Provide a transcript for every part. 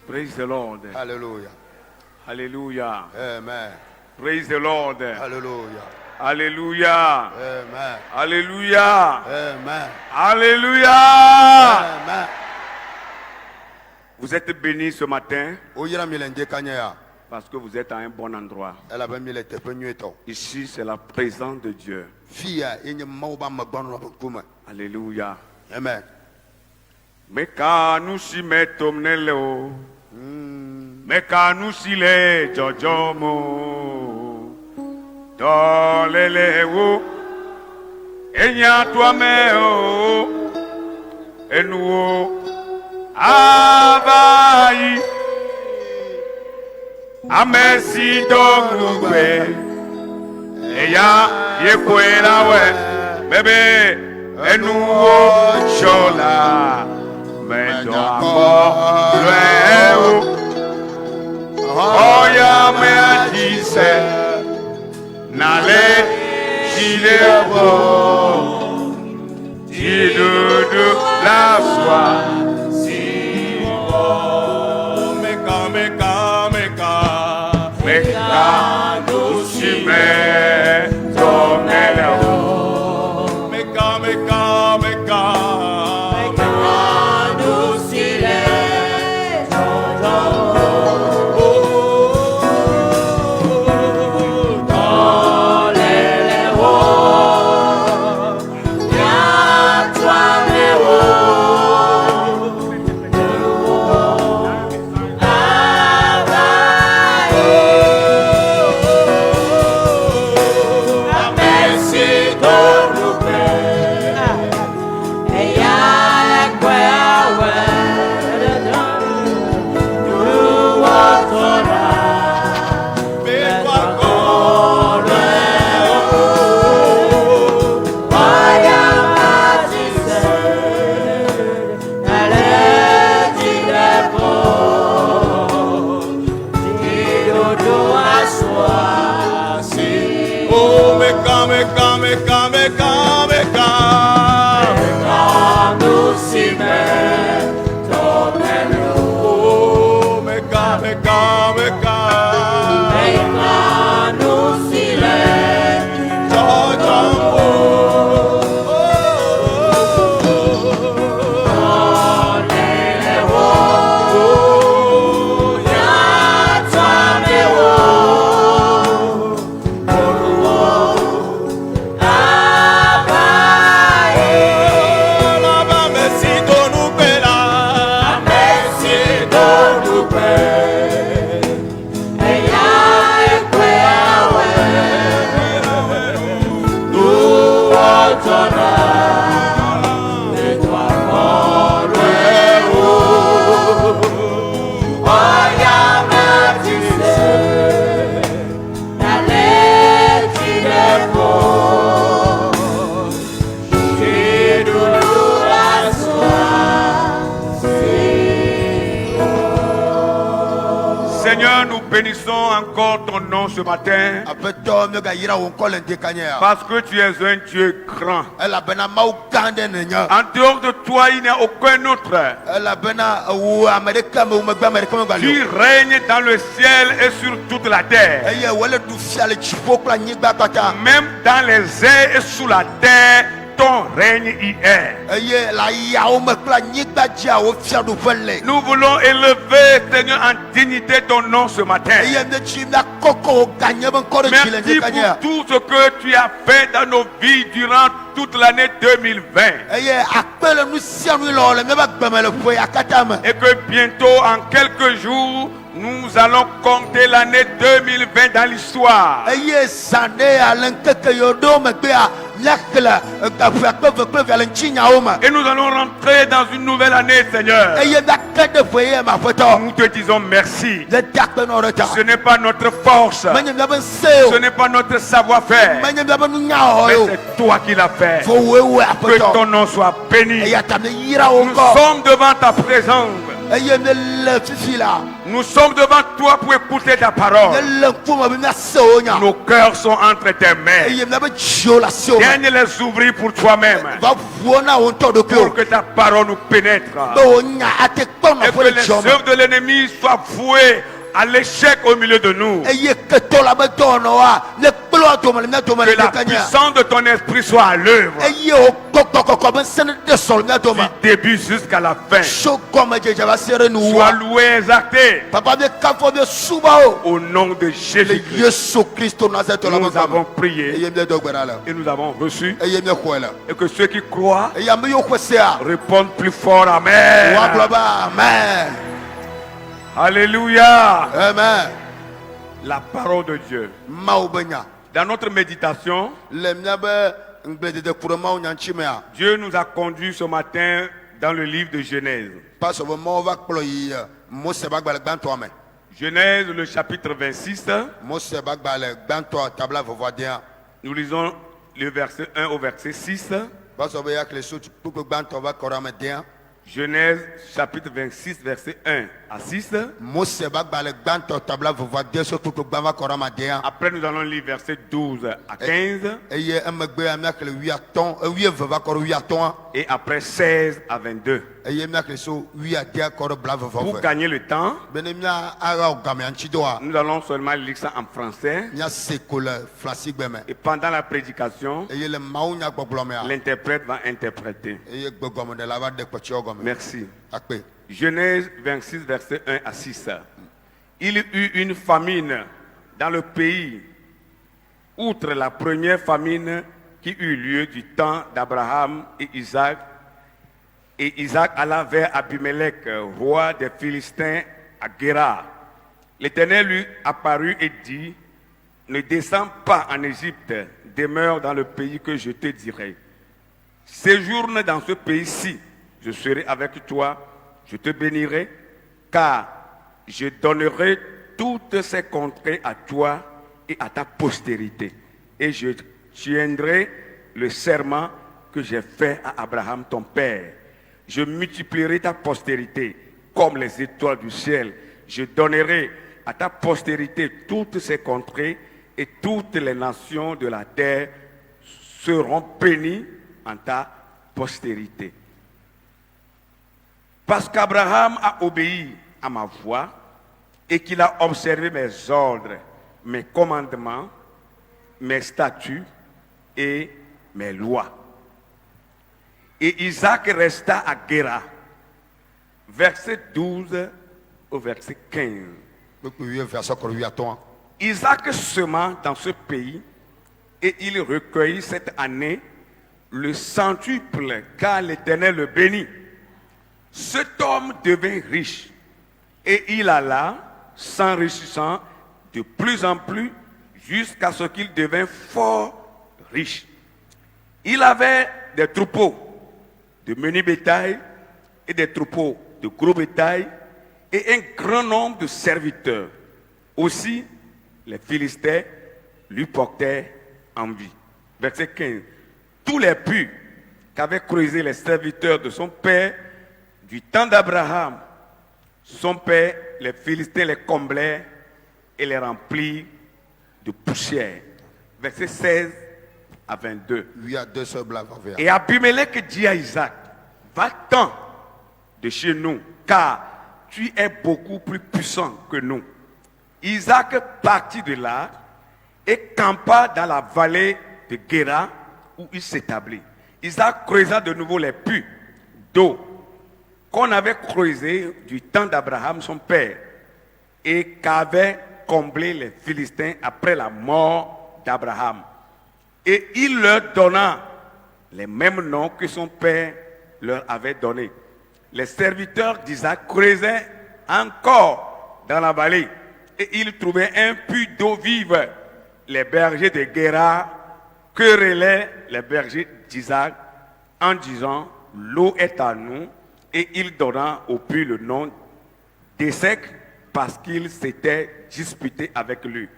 Praise the Lord. Hallelujah. Hallelujah. Amen. Praise the Lord. Hallelujah. Alléluia. Amen. Alléluia. Amen. Alléluia. Amen. Vous êtes bénis ce matin parce que vous êtes à un bon endroit. Ici, c'est la présence de Dieu. Alléluia. Amen. Meka nous si metom nelo. Meka nous si le jojomo. Dolele wo. Enya toi meo. Enuo. Abayi. Amesi dogwe. Eya yekwela we. Bebe. Enuo shola. Medo amor luego. Oya me dice. Nale chilebo. Chidudu la soie. Meka nushime tomelo. Meka nusile tolele wo ya twame wo bénissons encore ton nom ce matin. Parce que tu es un Dieu grand. En dehors de toi, il n'y a aucun autre. Tu règnes dans le ciel et sur toute la terre. Même dans les airs et sous la terre, ton règne y est. Nous voulons élever, Seigneur, en dignité ton nom ce matin. Merci pour tout ce que tu as fait dans nos vies durant toute l'année 2020. Et que bientôt, en quelques jours, nous allons compter l'année 2020 dans l'histoire. Et nous allons rentrer dans une nouvelle année, Seigneur. Nous te disons merci. Ce n'est pas notre force. Ce n'est pas notre savoir-faire. Mais c'est toi qui l'as fait. Que ton nom soit béni. Nous sommes devant ta présence. Nous sommes devant toi pour écouter ta parole. Nos cœurs sont entre tes mains. Viens les ouvrir pour toi-même. Pour que ta parole nous pénètre. Et que les œuvres de l'ennemi soient vouées à l'échec au milieu de nous. Que la puissance de ton esprit soit à l'œuvre. Du début jusqu'à la fin. Sois loué et exalté. Au nom de Jésus-Christ. Nous avons prié et nous avons reçu. Et que ceux qui croient répondent plus fort Amen. Amen. Alléluia. Amen. La parole de Dieu. Dans notre méditation, Dieu nous a conduits ce matin dans le livre de Genèse. Genèse, le chapitre 26. Nous lisons le verset 1 au verset 6. Genèse chapitre 26 verset 1 à 6. Après nous allons lire verset 12 à 15. Et après 16 à 22. Pour gagner le temps, nous allons seulement lire ça en français. Et pendant la prédication, l'interprète va interpréter. Merci. Genèse 26, verset 1 à 6. Il y eut une famine dans le pays, outre la première famine qui eut lieu du temps d'Abraham et Isaac. Et Isaac alla vers Abimelech, roi des Philistins, à Guérar. L'Éternel lui apparut et dit: ne descends pas en Égypte, demeure dans le pays que je te dirai. Séjourne dans ce pays-ci, je serai avec toi, je te bénirai, car je donnerai toutes ces contrées à toi et à ta postérité. Et je tiendrai le serment que j'ai fait à Abraham ton père. Je multiplierai ta postérité comme les étoiles du ciel. Je donnerai à ta postérité toutes ces contrées et toutes les nations de la terre seront bénies en ta postérité. Parce qu'Abraham a obéi à ma voix et qu'il a observé mes ordres, mes commandements, mes statuts et mes lois. Et Isaac resta à Guérar. Verset 12 au verset 15. Isaac sema dans ce pays et il recueillit cette année le centuple car l'Éternel le bénit. Cet homme devint riche et il alla s'enrichissant de plus en plus jusqu'à ce qu'il devint fort riche. Il avait des troupeaux de menu bétail et des troupeaux de gros bétail et un grand nombre de serviteurs. Aussi, les Philistins lui portaient envie. Verset 15. Tous les puits qu'avaient creusés les serviteurs de son père du temps d'Abraham, son père, les Philistins les comblaient et les remplirent de poussière. Verset 16 à 22. Et Abimelech dit à Isaac: va-t'en de chez nous, car tu es beaucoup plus puissant que nous. Isaac partit de là et campa dans la vallée de Guérar où il s'établit. Isaac creusa de nouveau les puits d'eau qu'on avait creusés du temps d'Abraham son père et qu'avaient comblé les Philistins après la mort d'Abraham. Et il leur donna les mêmes noms que son père leur avait donnés. Les serviteurs d'Isaac creusaient encore dans la vallée et ils trouvaient un puits d'eau vive. Les bergers de Guérar querellaient les bergers d'Isaac en disant: l'eau est à nous. Et il donna au puits le nom d'Essec parce qu'il s'était disputé avec lui.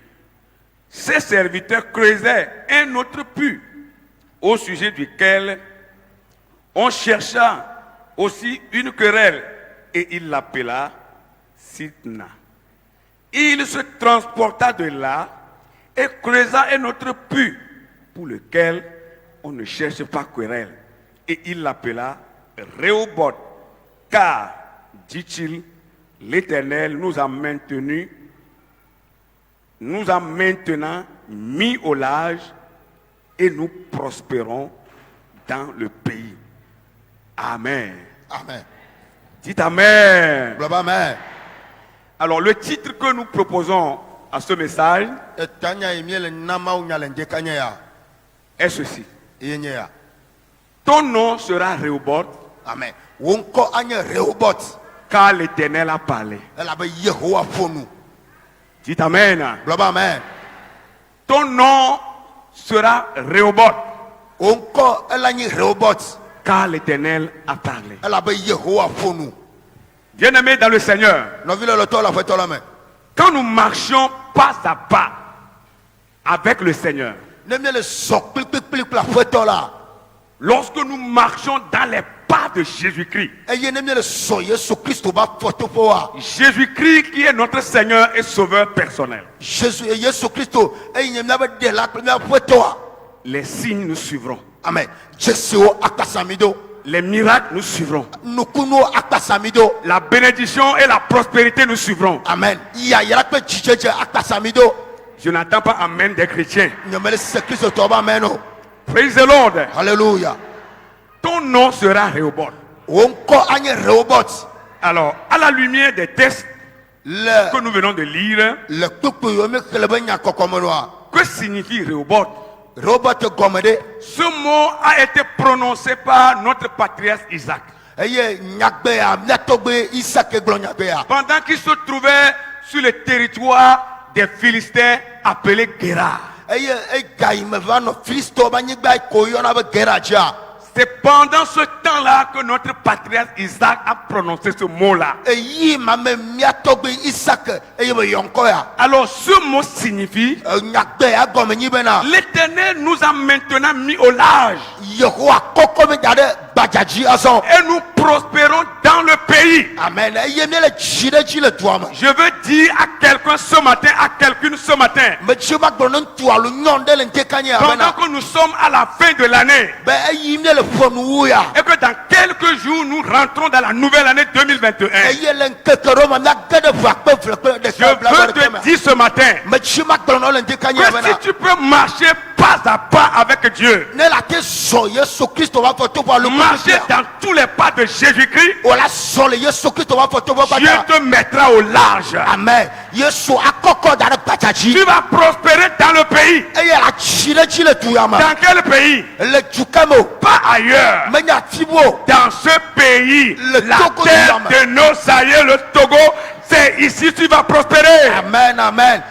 Ses serviteurs creusaient un autre puits au sujet duquel on chercha aussi une querelle. et il l'appela Sitna. Il se transporta de là et creusa un autre puits pour lequel on ne cherche pas querelle. Et il l'appela Rehoboth, car, dit-il, l'Éternel nous a maintenant mis au large et nous prospérons dans le pays. Amen. Amen. Dites Amen. Amen. Alors le titre que nous proposons à ce message est ceci. Ton nom sera Rehoboth. Amen. Car l'Éternel a parlé. Dites Amen. Amen. Ton nom sera Rehoboth. Car l'Éternel a parlé. Bien-aimés dans le Seigneur, quand nous marchions pas à pas avec le Seigneur, lorsque nous marchons dans les pas de Jésus-Christ, Jésus-Christ qui est notre Seigneur et Sauveur personnel, les signes nous suivront. Amen. Les miracles nous suivront. La bénédiction et la prospérité nous suivront. Amen. Je n'entends pas Amen des chrétiens. Praise the Lord. Alléluia. Ton nom sera Rehoboth. Alors, à la lumière des textes que nous venons de lire, que signifie Rehoboth? Ce mot a été prononcé par notre patriarche Isaac. Pendant qu'il se trouvait sur le territoire des Philistins appelé Guérar. C'est pendant ce temps-là que notre patriarche Isaac a prononcé ce mot-là. Alors ce mot signifie l'Éternel nous a maintenant mis au large. Et nous prospérons dans le pays. Amen. Je veux dire à quelqu'un ce matin, à quelqu'une ce matin, pendant que nous sommes à la fin de l'année, et que dans quelques jours nous rentrons dans la nouvelle année 2021, je veux te dire ce matin que si tu peux marcher pas à pas avec Dieu, marcher dans tous les pas de Jésus-Christ, Dieu te mettra au large. Amen. Tu vas prospérer dans le pays. Dans quel pays? Pas ailleurs. Dans ce pays, la terre de nos aïeux, le Togo, c'est ici que tu vas prospérer. Amen, amen.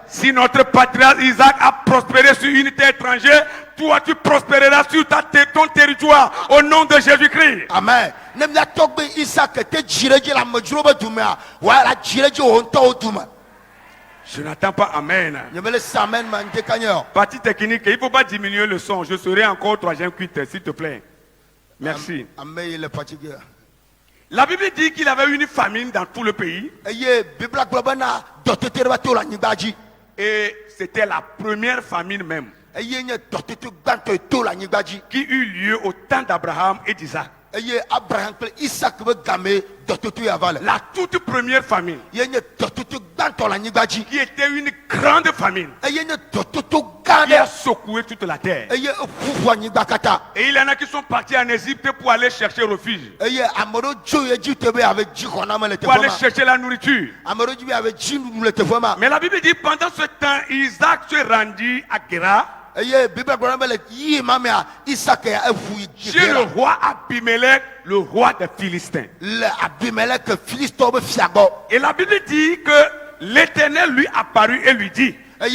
Si notre patriarche Isaac a prospéré sur une terre étrangère, toi tu prospéreras sur ton territoire au nom de Jésus-Christ. Amen. Je n'attends pas Amen. Partie technique, il ne faut pas diminuer le son. Je serai encore troisième cuite, s'il te plaît. Merci. La Bible dit qu'il avait une famine dans tout le pays. Et c'était la première famine même qui eut lieu au temps d'Abraham et d'Isaac. La toute première famine qui était une grande famine qui a secoué toute la terre. Et il y en a qui sont partis en Égypte pour aller chercher refuge, pour aller chercher la nourriture. Mais la Bible dit pendant ce temps Isaac se rendit à Guérar chez le roi Abimelech, le roi des Philistins. Et la Bible dit que l'Éternel lui apparut et lui dit: mon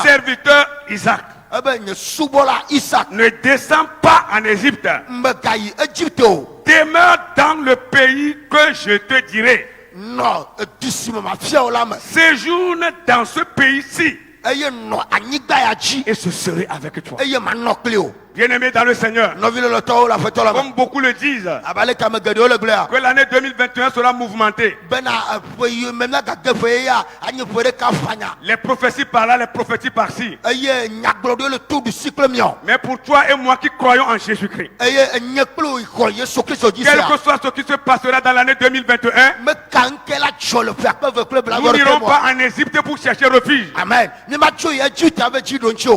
serviteur Isaac, ne descends pas en Égypte, demeure dans le pays que je te dirai. Séjourne dans ce pays-ci et je serai avec toi. Bien-aimé dans le Seigneur, comme beaucoup le disent, que l'année 2021 sera mouvementée. Les prophéties par là, les prophéties par-ci. Mais pour toi et moi qui croyons en Jésus-Christ, quel que soit ce qui se passera dans l'année 2021, nous n'irons pas en Égypte pour chercher refuge. Amen.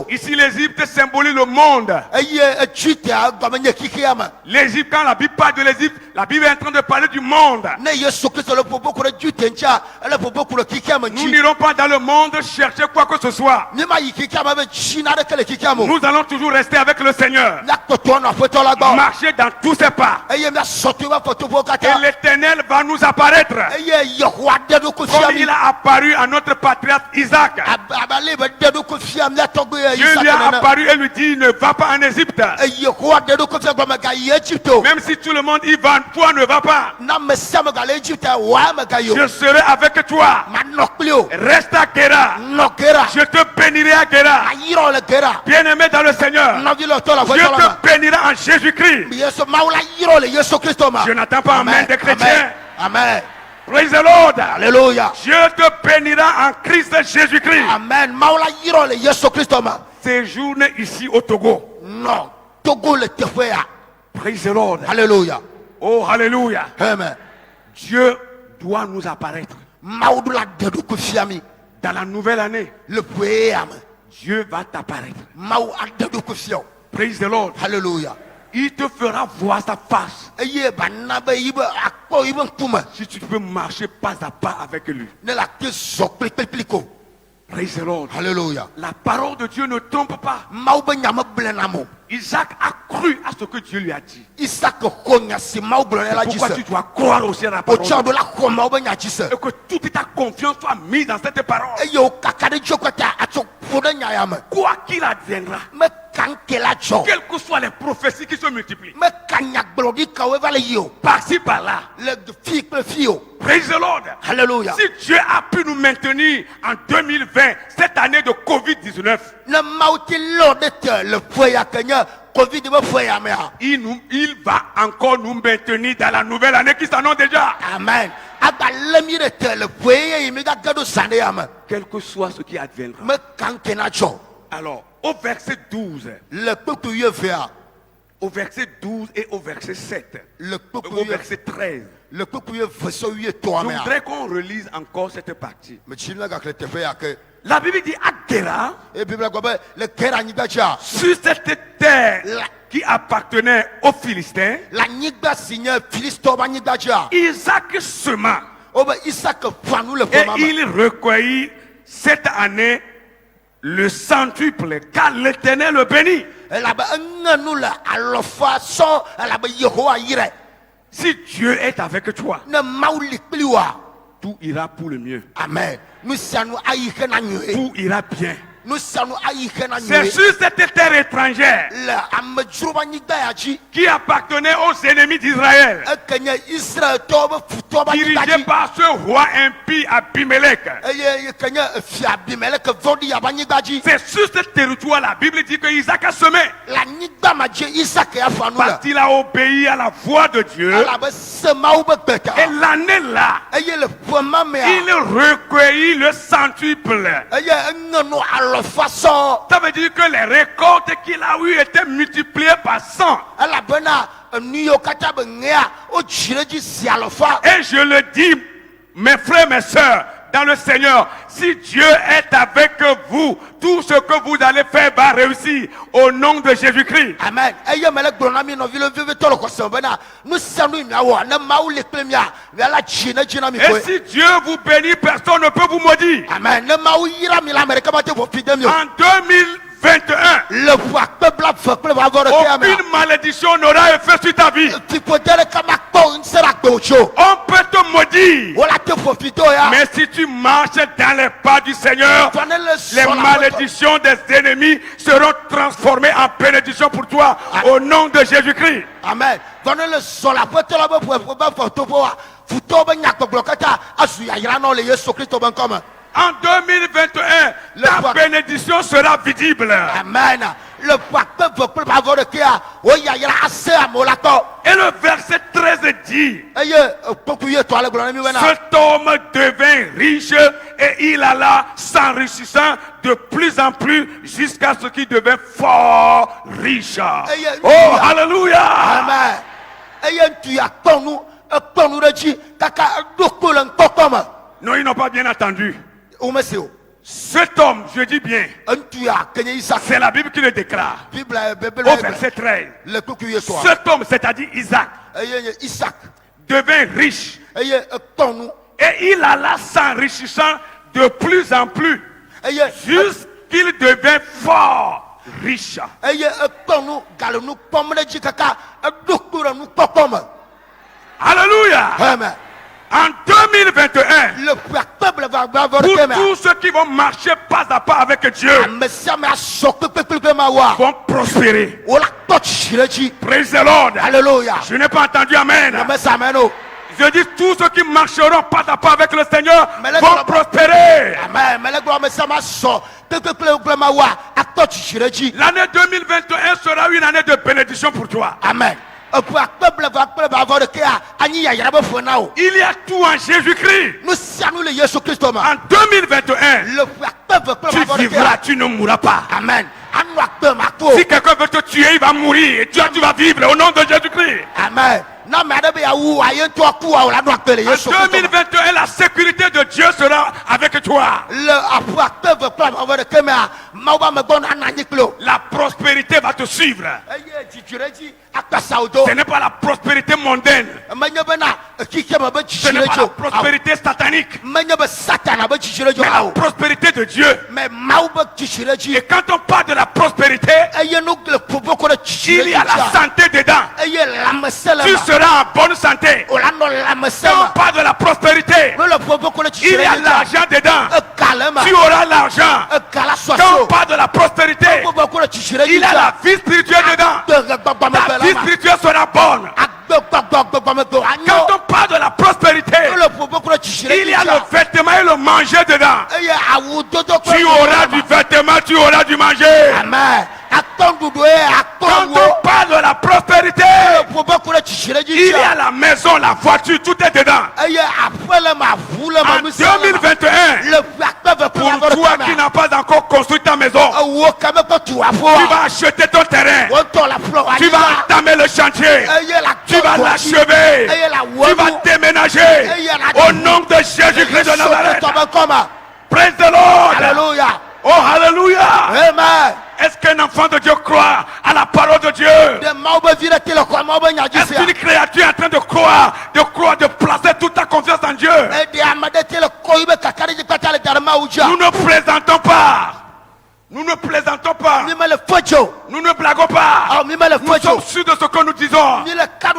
Ici, l'Égypte symbolise le monde. L'Égypte, quand la Bible parle de l'Égypte, la Bible est en train de parler du monde. Nous n'irons pas dans le monde chercher quoi que ce soit. Nous allons toujours rester avec le Seigneur. Marcher dans tous ses pas. Et l'Éternel va nous apparaître. Comme il a apparu à notre patriarche Isaac. Dieu lui a apparu et lui dit: ne va pas en Égypte. Même si tout le monde y va, toi ne vas pas. Je serai avec toi. Reste à Guéra. Je te bénirai à Guéra. Bien-aimé dans le Seigneur, je te bénirai en Jésus-Christ. Je n'attends pas amen des chrétiens. Amen. Praise the Lord. Alléluia. Je te bénirai en Christ Jésus-Christ. Amen. Séjourne ici au Togo. Non. Togo le Tefea. Praise the Lord. Alléluia. Oh, alléluia. Amen. Dieu doit nous apparaître. Dans la nouvelle année, Dieu va t'apparaître. Praise the Lord. Alléluia. Il te fera voir sa face. Si tu peux marcher pas à pas avec lui. Praise the Lord. Alléluia. La parole de Dieu ne trompe pas. Isaac a cru à ce que Dieu lui a dit. Pourquoi tu dois croire aussi à la parole et que toute ta confiance soit mise dans cette parole. Quoi qu'il adviendra, quelles que soient les prophéties qui se multiplient, par-ci par-là, praise the Lord. Alléluia. Si Dieu a pu nous maintenir en 2020, cette année de Covid-19, il va encore nous maintenir dans la nouvelle année qui s'annonce déjà. Amen. Quel que soit ce qui adviendra. Alors, au verset 12, au verset 12 et au verset 7, au verset 13, je voudrais qu'on relise encore cette partie. La Bible dit à Guéra, sur cette terre qui appartenait aux Philistins, Isaac sema et il recueillit cette année le centuple, car l'Éternel le bénit. Si Dieu est avec toi, tout ira pour le mieux. Amen. Tout ira bien. C'est sur cette terre étrangère qui appartenait aux ennemis d'Israël, dirigé par ce roi impie Abimelech. C'est sur ce territoire, la Bible dit que Isaac a semé. Parce qu'il a obéi à la voix de Dieu. Et l'année là, il recueillit le centuple. Ça veut dire que les récoltes qu'il a eues étaient multipliées par 100. Et je le dis, mes frères, mes sœurs, dans le Seigneur, si Dieu est avec vous, tout ce que vous allez faire va réussir au nom de Jésus-Christ. Amen. Et si Dieu vous bénit, personne ne peut vous maudire. Amen. En 2021, aucune malédiction n'aura effet sur ta vie. On peut te maudire, mais si tu marches dans les pas du Seigneur, les malédictions des ennemis seront transformées en bénédiction pour toi au nom de Jésus-Christ. Amen. En 2021, ta bénédiction sera visible. Amen. Le pasteur veut plus avoir de cœur. Oui, il y a assez à mon lato. Et le verset 13 dit, cet homme devint riche et il alla s'enrichissant de plus en plus jusqu'à ce qu'il devint fort riche. Oh, alléluia. Amen. Non, ils n'ont pas bien entendu. Cet homme, je dis bien, c'est la Bible qui le déclare. Au verset 13. Cet homme, c'est-à-dire Isaac, devint riche. Et il alla s'enrichissant de plus en plus jusqu'il devint fort riche. Alléluia. Amen. En 2021, pour tous ceux qui vont marcher pas à pas avec Dieu, vont prospérer. Praise the Lord. Alléluia. Je n'ai pas entendu Amen. Je dis tous ceux qui marcheront pas à pas avec le Seigneur vont prospérer. L'année 2021 sera une année de bénédiction pour toi. Amen. Il y a tout en Jésus-Christ. En 2021, tu vivras, tu ne mourras pas. Amen. Si quelqu'un veut te tuer, il va mourir. Et toi, tu vas vivre au nom de Jésus-Christ. Amen. En 2021, la sécurité de Dieu sera avec toi. La prospérité va te suivre. Ce n'est pas la prospérité mondaine. Ce n'est pas la prospérité satanique. Mais la prospérité de Dieu. Et quand on parle de la prospérité, il y a la santé dedans. Tu seras en bonne santé. Quand on parle de la prospérité, il y a l'argent dedans. Tu auras l'argent. Quand on parle de la prospérité, il y a la vie spirituelle dedans. Ta vie spirituelle sera bonne. Quand on parle de la prospérité, il y a le vêtement et le manger dedans. Tu auras du vêtement, tu auras du manger. Amen. Quand on parle de la prospérité, il y a la maison, la voiture, tout est dedans. En 2021, pour toi qui n'as pas encore construit ta maison, tu vas acheter ton terrain. Tu vas entamer le chantier. Tu vas l'achever. Tu vas déménager. Au nom de Jésus-Christ de Nazareth. Praise the Lord. Alléluia. Oh, alléluia. Amen. Est-ce qu'un enfant de Dieu croit à la parole de Dieu? Est-ce qu'une créature est en train de placer toute ta confiance en Dieu? Nous ne plaisantons pas. Nous ne plaisantons pas. Nous ne blaguons pas. Nous sommes sûrs de ce que nous disons. Car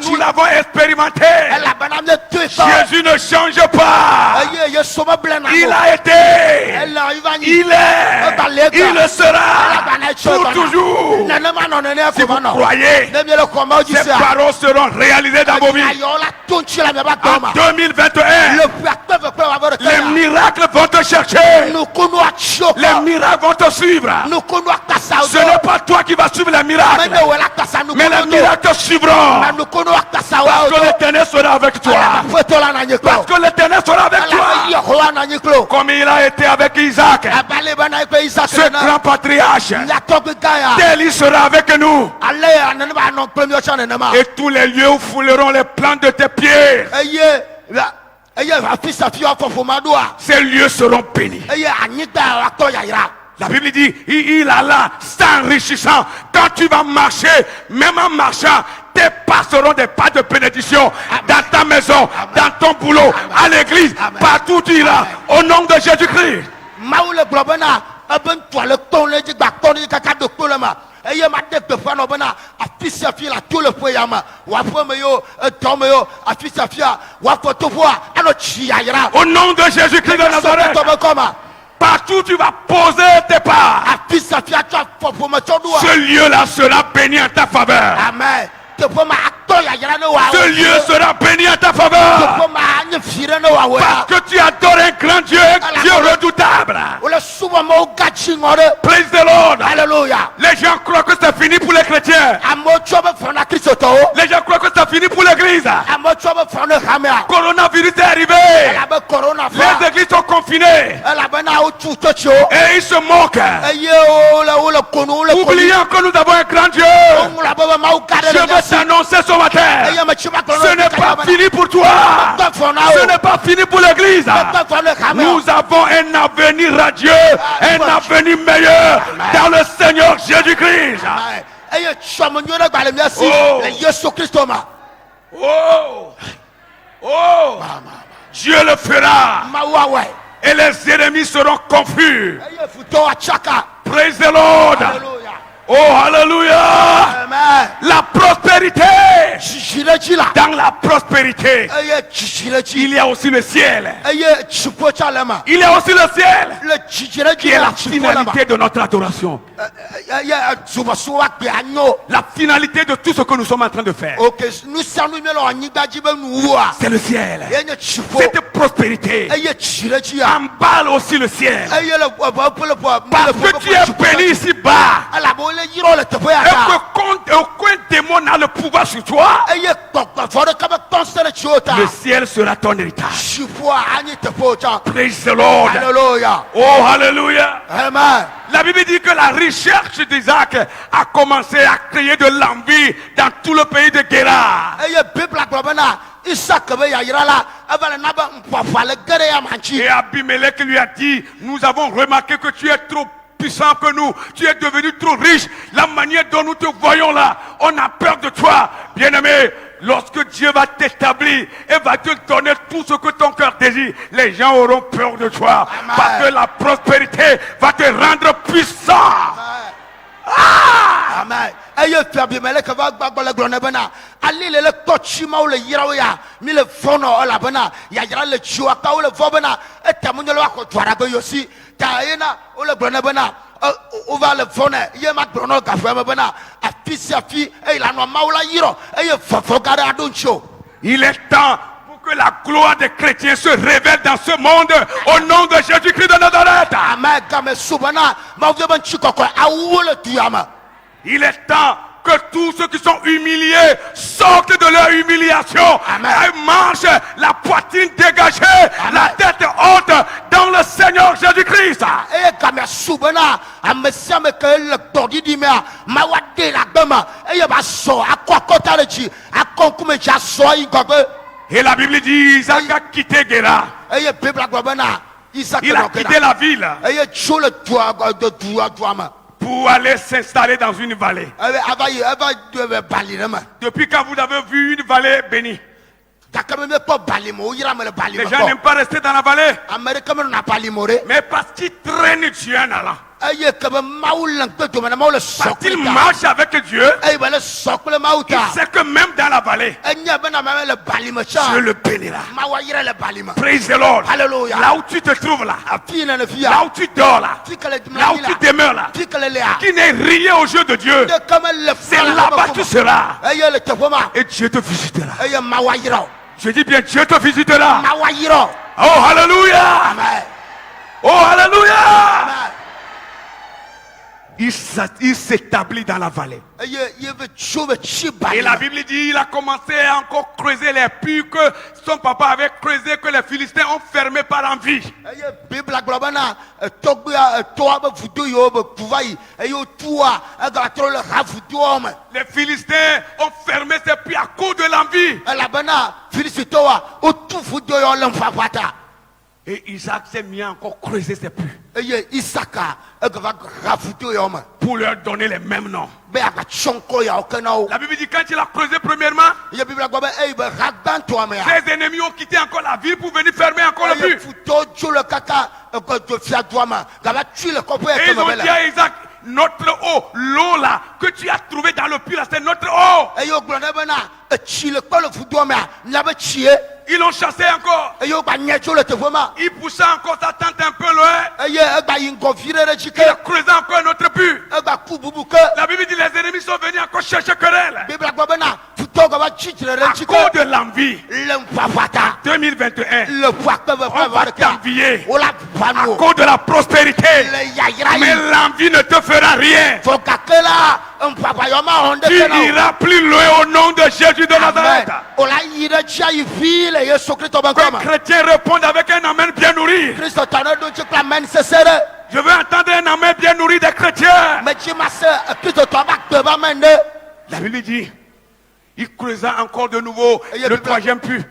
nous l'avons expérimenté. Jésus ne change pas. Il a été. Il est. Il le sera. Pour toujours. Si vous croyez, ces paroles seront réalisées dans vos vies. En 2021, les miracles vont te chercher. Les miracles vont te suivre. Ce n'est pas toi qui vas suivre les miracles, mais les miracles te suivront. Parce que l'Éternel sera avec toi. Parce que l'Éternel sera avec toi. Comme il a été avec Isaac, ce grand patriarche. Tel il sera avec nous. Et tous les lieux où fouleront les plantes de tes pieds, ces lieux seront bénis. La Bible dit, il alla s'enrichissant. Quand tu vas marcher, même en marchant, tes pas seront des pas de bénédiction. Dans ta maison, dans ton boulot, à l'église, partout où tu iras. Au nom de Jésus-Christ. Au nom de Jésus-Christ de Nazareth. Partout tu vas poser tes pas, ce lieu-là sera béni en ta faveur. Amen. Ce lieu sera béni en ta faveur. Parce que tu adores un grand Dieu, Dieu Praise the Lord. Alléluia. Les gens croient que c'est fini pour les chrétiens. Les gens croient que c'est fini pour l'église. Coronavirus est arrivé. Les églises sont confinées. Et ils se moquent. Oubliant que nous avons un grand Dieu. Je veux t'annoncer ce matin. Ce n'est pas fini pour toi. Ce n'est pas fini pour l'église. Nous avons un avenir radieux, un avenir meilleur dans le Seigneur Jésus-Christ. Oh. Oh. Dieu le fera. Et les ennemis seront confus. Praise the Lord. Oh, hallelujah. La prospérité. Dans la prospérité, il y a aussi le ciel. Il y a aussi le ciel qui est la finalité de notre adoration. La finalité de tout ce que nous sommes en train de faire. C'est le ciel. Cette prospérité emballe aussi le ciel. Parce que tu es béni ici-bas. Et aucun démon n'a le pouvoir sur toi. Le ciel sera ton héritage. Praise the Lord. Oh, hallelujah. Amen. La Bible dit que la recherche d'Isaac a commencé à créer de l'envie dans tout le pays de Guérar. Et Abimelech lui a dit, nous avons remarqué que tu es trop puissant que nous, tu es devenu trop riche. La manière dont nous te voyons là, on a peur de toi. Bien-aimé, lorsque Dieu va t'établir et va te donner tout ce que ton cœur désire, les gens auront peur de toi. Amen. Parce que la prospérité va te rendre puissant. Amen. Ah! Amen. Ayo tabi meleka va gbagba glona bana ali le tochima o le yira o ya mi le fono o la bana ya yira le chiwa ka o le vo bana etamunyo le ko twara go yosi ta ina o le glona bana o va le fono ye ma glona ka fa bana afisi afi e la no maula yiro e fofo gara adoncho. Il est temps que la gloire des chrétiens se révèle dans ce monde au nom de Jésus-Christ de Nazareth. Il est temps que tous ceux qui sont humiliés sortent de leur humiliation. Et marchent la poitrine dégagée, la tête haute dans le Seigneur Jésus-Christ. Et la Bible dit, Isaac a quitté Guérar. Il a quitté la ville pour aller s'installer dans une vallée. Depuis quand vous avez vu une vallée bénie? Les gens n'aiment pas rester dans la vallée. Mais parce qu'ils traînent Dieu en allant. Parce qu'il marche avec Dieu. Il sait que même dans la vallée, Dieu le bénira. Praise the Lord. Là où tu te trouves là, là où tu dors là, là où tu demeures là, qui n'est rien au jeu de Dieu, c'est là-bas que tu seras. Et Dieu te visitera. Je dis bien, Dieu te visitera. Oh, hallelujah. Oh, hallelujah. Il s'établit dans la vallée. Et la Bible dit il a commencé à encore creuser les puits que son papa avait creusé, que les Philistins ont fermé par envie. Les Philistins ont fermé ces puits à cause de l'envie. Et Isaac s'est mis à encore creuser ses puits pour leur donner les mêmes noms. La Bible dit quand il a creusé premièrement, ses ennemis ont quitté encore la ville pour venir fermer encore le puits. Et ils ont dit à Isaac, notre eau, l'eau là que tu as trouvé dans le puits là, c'est notre eau. Ils l'ont chassé encore. Il poussait encore sa tente un peu loin. Il a creusé encore un autre but. La Bible dit les ennemis sont venus encore chercher querelle. À cause de l'envie. 2021. On va t'envier. À cause de la prospérité. Mais l'envie ne te fera rien. Tu iras plus loin au nom de Jésus de Nazareth. Que chrétiens répondent avec un amen bien nourri. Je veux entendre un amen bien nourri des chrétiens. La Bible dit, il creusa encore de nouveau le troisième puits.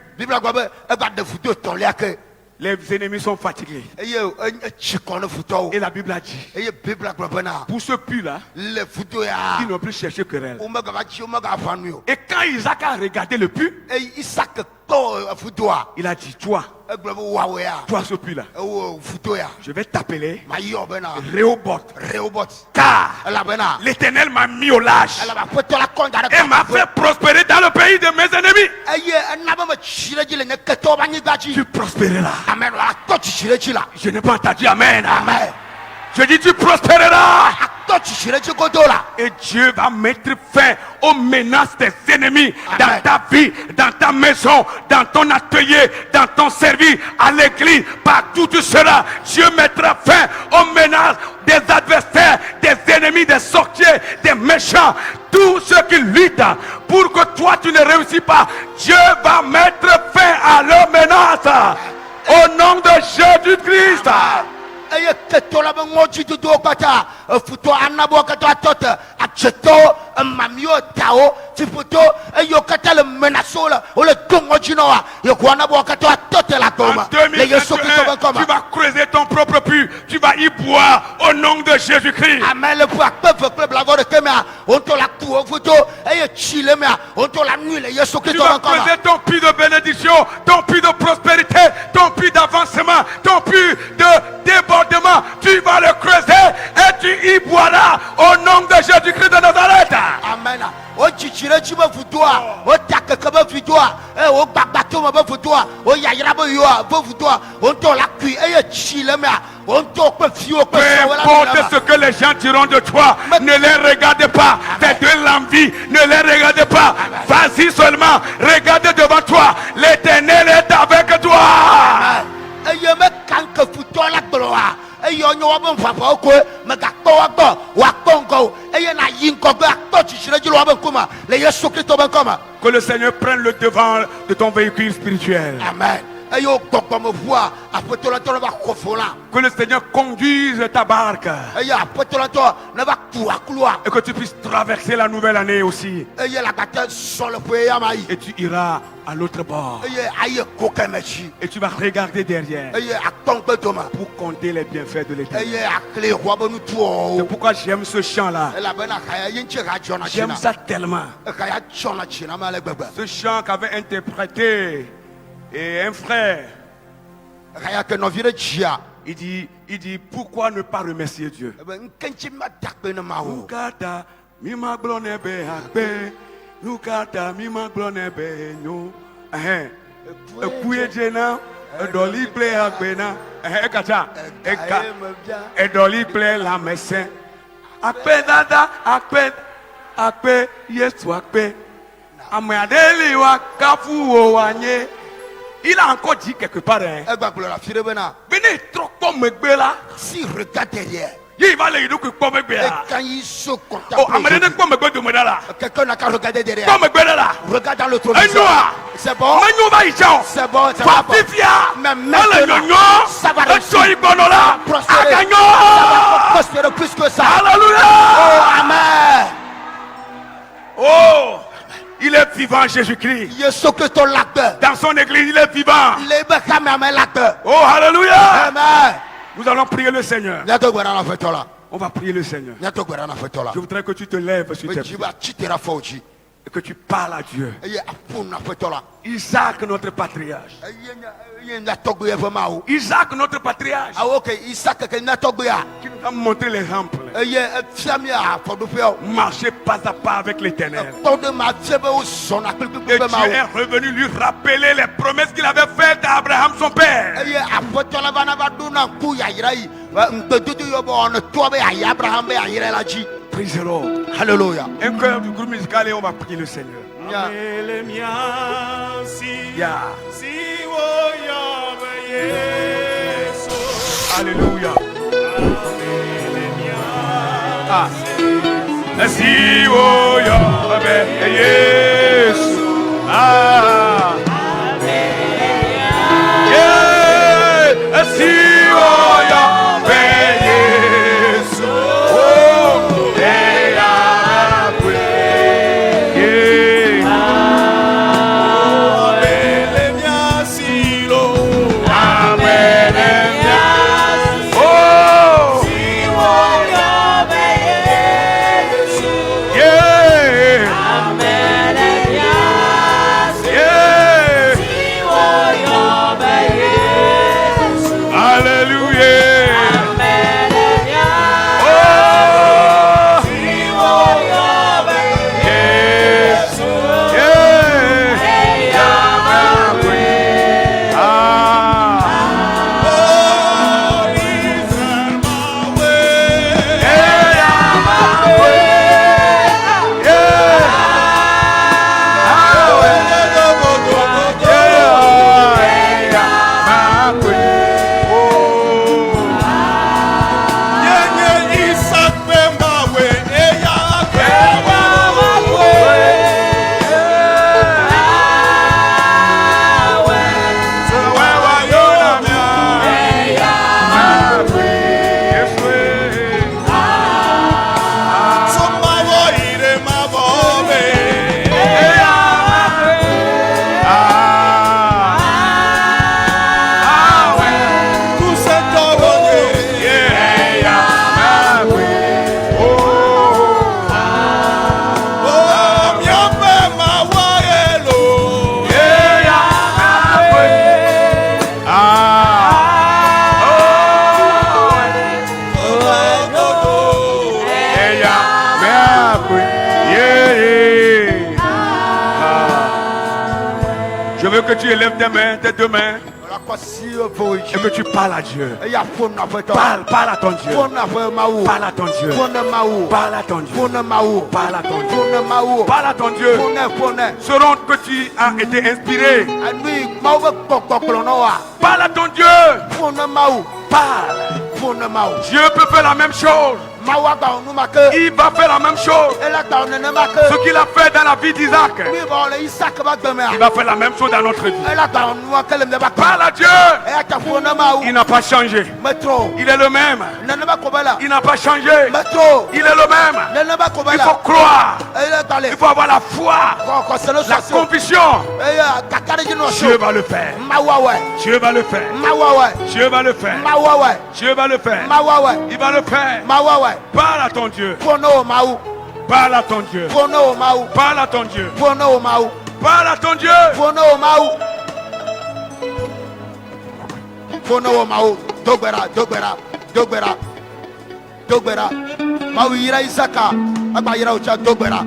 Les ennemis sont fatigués. Et la Bible a dit, pour ce puits-là, ils n'ont plus cherché querelle. Et quand Isaac a regardé le puits, il a dit, toi ce puits-là, je vais t'appeler Rehoboth. Car l'Éternel m'a mis au large et m'a fait prospérer dans le pays de mes ennemis. Tu prospéreras. Je n'ai pas entendu amen. Je dis tu prospéreras. Et Dieu va mettre fin aux menaces des ennemis dans ta vie, dans ta maison, dans ton atelier, dans ton service, à l'église, partout où tu seras. Dieu mettra fin aux menaces des adversaires, des ennemis, des sorciers, des méchants, tous ceux qui luttent pour que toi tu ne réussis pas. Dieu va mettre fin à leurs menaces au nom de Jésus-Christ. Tu vas creuser ton propre puits. Tu vas y boire au nom de Jésus-Christ. Tu vas creuser ton puits de bénédiction, ton puits de prospérité, ton puits d'avancement, ton puits de débordement. Tu vas le creuser et tu y boiras au nom de Jésus-Christ de Nazareth. Amen. O chichire chiba futua, o takakaba futua, o babato ma futua, o yayirabo yoa, vo futua, on to la cui, et chilemea, on to pe fio pe. Peu importe ce que les gens diront de toi, ne les regarde pas. C'est de l'envie, ne les regarde pas. Vas-y seulement, regarde devant toi. L'Éternel est avec toi. Et je me canque futua la gloire. Et yo nyo bon papa ko me ga to wa kongo e ye na yin ko ga to chichire ji lo ba kuma le Yesu Christ ba kuma. Que le Seigneur prenne le devant de ton véhicule spirituel. Amen. Que le Seigneur conduise ta barque. Et que tu puisses traverser la nouvelle année aussi. Et tu iras à l'autre bord. Et tu vas regarder derrière pour compter les bienfaits de l'Éternel. C'est pourquoi j'aime ce chant-là. J'aime ça tellement. Ce chant qu'avait interprété et un frère, il dit pourquoi ne pas remercier Dieu? Il a encore dit quelque part, venez trop comme là. Si regarde derrière. Il va les dire comme quand il se contacte. Quelqu'un n'a qu'à regarder derrière. Regarde dans l'autre vision. C'est bon. C'est bon. Mais maintenant, ça va prospérer plus que ça. Alléluia. Oh, amen. Oh. Il est vivant, Jésus-Christ. Dans son église, il est vivant. Oh, alléluia. Amen. Nous allons prier le Seigneur. On va prier le Seigneur. Je voudrais que tu te lèves sur tes pieds et que tu parles à Dieu. Isaac, notre patriarche. Isaac, notre patriarche. Qui nous a montré l'exemple. Marchez pas à pas avec l'Éternel. Et Dieu est revenu lui rappeler les promesses qu'il avait faites à Abraham son père. Praise the Lord. Hallelujah. Un cœur du groupe musical et on va prier le Seigneur. Yeah. Alléluia. Ah. Si wo Yahweh Yesu. Ah. Yeah. Si wo Yahweh Yesu. Oh. Je veux que tu élèves tes deux mains et que tu parles à Dieu. Parle à ton Dieu. Parle à ton Dieu. Parle à ton Dieu. Parle à ton Dieu. Parle à ton Dieu. Selon que tu as été inspiré. Parle à ton Dieu. Parle. Dieu peut faire la même chose. Il va faire la même chose. Ce qu'il a fait dans la vie d'Isaac, il va faire la même chose dans notre vie. Parle à Dieu. Il n'a pas changé. Il est le même. Il n'a pas changé. Il est le même. Il faut croire. Il faut avoir la foi, la conviction. Dieu va le faire. Dieu va le faire. Dieu va le faire. Dieu va le faire. Il va le faire. Parle à ton Dieu. Parle à ton Dieu. Parle à ton Dieu. Parle à ton Dieu. Dogbera. Mau yira Isaka. Agba yira ucha dogbera.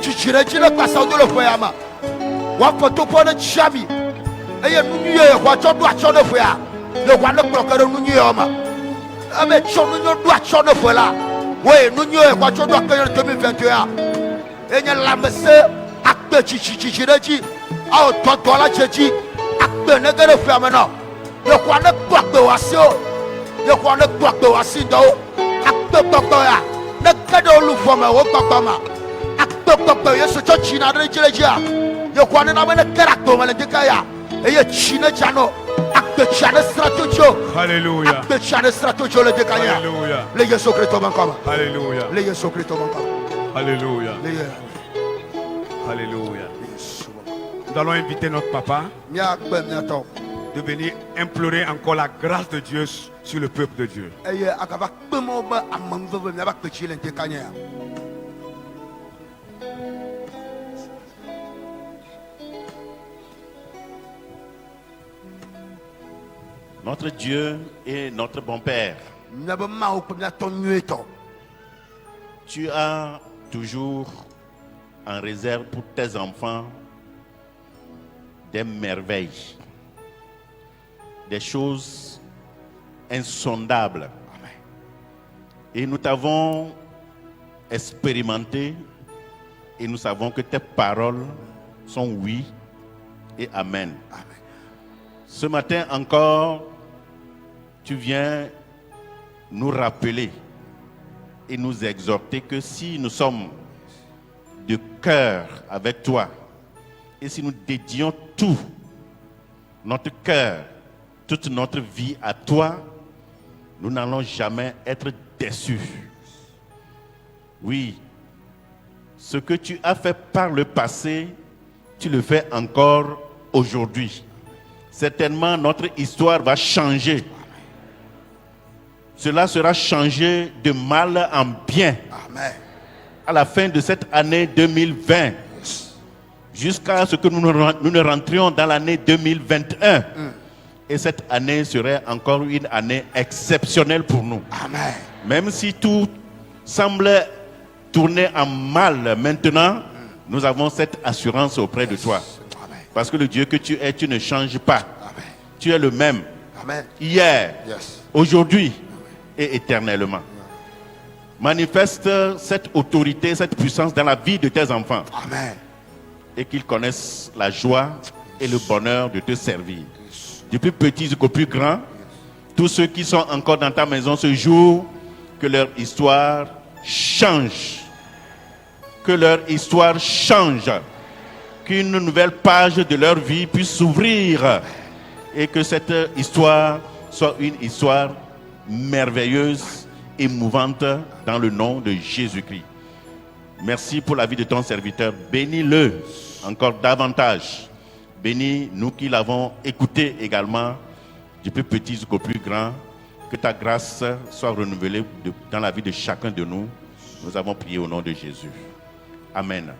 Chichire chile kwa saudo le foyama. Wa foto pone chami. Eye nunye kwa chodo achodo foya. Le kwa le klokere nunye oma. Abe chono do achodo fola. We nunye kwa chodo akere 2021. Enye lambese akpe chichire chi. Ao toto la chechi. Akpe negere foyama no. Le kwa le klokbe wasio. Le kwa le klokbe wasindo. Akpe ya. Ne kado lu fome wo kokoma. Akpe yesu cho china de chilejia. Yo kwa na me ne karakto mele dikaya. Eye china chano. Akpe chana stratojo. Hallelujah. Akpe chana stratojo le dikaya. Hallelujah. Le yesu Kristo bankama. Hallelujah. Le yesu Kristo bankama. Alléluia. Alléluia. Nous allons inviter notre papa de venir implorer encore la grâce de Dieu sur le peuple de Dieu. Notre Dieu est notre bon Père. Tu as toujours en réserve pour tes enfants des merveilles, des choses insondables. Amen. Et nous t'avons expérimenté et nous savons que tes paroles sont oui et amen. Amen. Ce matin encore, tu viens nous rappeler et nous exhorter que si nous sommes de cœur avec toi et si nous dédions tout notre cœur, toute notre vie à toi, nous n'allons jamais être déçus. Oui, ce que tu as fait par le passé, tu le fais encore aujourd'hui. Certainement, notre histoire va changer. Cela sera changé de mal en bien. Amen. À la fin de cette année 2020, jusqu'à ce que nous ne rentrions dans l'année 2021. Et cette année serait encore une année exceptionnelle pour nous. Amen. Même si tout semble tourner en mal maintenant, nous avons cette assurance auprès de toi. Amen. Parce que le Dieu que tu es, tu ne changes pas. Amen. Tu es le même. Amen. Hier, Yes. aujourd'hui et éternellement. Manifeste cette autorité, cette puissance dans la vie de tes enfants. Amen. Et qu'ils connaissent la joie et le bonheur de te servir. Du plus petit jusqu'au plus grand, tous ceux qui sont encore dans ta maison ce jour, que leur histoire change. Que leur histoire change. Qu'une nouvelle page de leur vie puisse s'ouvrir. Et que cette histoire soit une histoire merveilleuse, émouvante, dans le nom de Jésus-Christ. Merci pour la vie de ton serviteur. Bénis-le encore davantage. Bénis nous qui l'avons écouté également, du plus petit jusqu'au plus grand. Que ta grâce soit renouvelée dans la vie de chacun de nous. Nous avons prié au nom de Jésus. Amen.